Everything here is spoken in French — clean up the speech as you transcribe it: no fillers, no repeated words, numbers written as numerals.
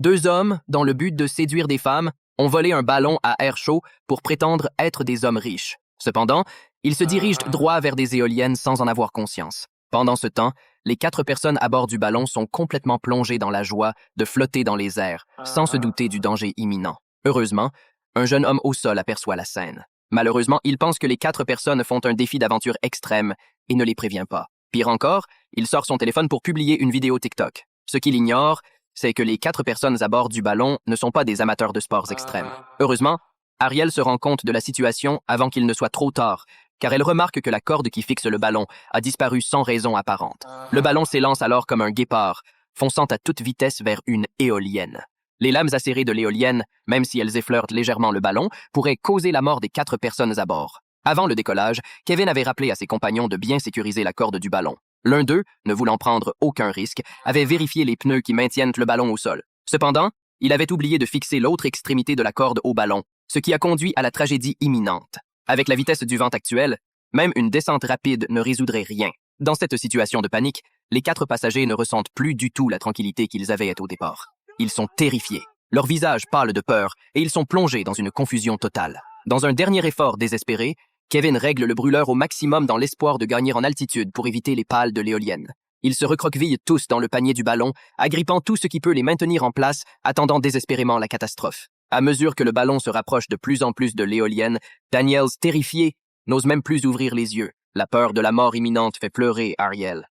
Deux hommes, dans le but de séduire des femmes, ont volé un ballon à air chaud pour prétendre être des hommes riches. Cependant, ils se dirigent droit vers des éoliennes sans en avoir conscience. Pendant ce temps, les 4 personnes à bord du ballon sont complètement plongées dans la joie de flotter dans les airs, sans se douter du danger imminent. Heureusement, un jeune homme au sol aperçoit la scène. Malheureusement, il pense que les 4 personnes font un défi d'aventure extrême et ne les prévient pas. Pire encore, il sort son téléphone pour publier une vidéo TikTok. Ce qu'il ignore, c'est que les 4 personnes à bord du ballon ne sont pas des amateurs de sports extrêmes. Heureusement, Ariel se rend compte de la situation avant qu'il ne soit trop tard, car elle remarque que la corde qui fixe le ballon a disparu sans raison apparente. Le ballon s'élance alors comme un guépard, fonçant à toute vitesse vers une éolienne. Les lames acérées de l'éolienne, même si elles effleurent légèrement le ballon, pourraient causer la mort des 4 personnes à bord. Avant le décollage, Kevin avait rappelé à ses compagnons de bien sécuriser la corde du ballon. L'un d'eux, ne voulant prendre aucun risque, avait vérifié les pneus qui maintiennent le ballon au sol. Cependant, il avait oublié de fixer l'autre extrémité de la corde au ballon, ce qui a conduit à la tragédie imminente. Avec la vitesse du vent actuelle, même une descente rapide ne résoudrait rien. Dans cette situation de panique, les 4 passagers ne ressentent plus du tout la tranquillité qu'ils avaient au départ. Ils sont terrifiés, leur visage pâle de peur, et ils sont plongés dans une confusion totale. Dans un dernier effort désespéré, Kevin règle le brûleur au maximum dans l'espoir de gagner en altitude pour éviter les pales de l'éolienne. Ils se recroquevillent tous dans le panier du ballon, agrippant tout ce qui peut les maintenir en place, attendant désespérément la catastrophe. À mesure que le ballon se rapproche de plus en plus de l'éolienne, Daniels, terrifié, n'ose même plus ouvrir les yeux. La peur de la mort imminente fait pleurer Ariel.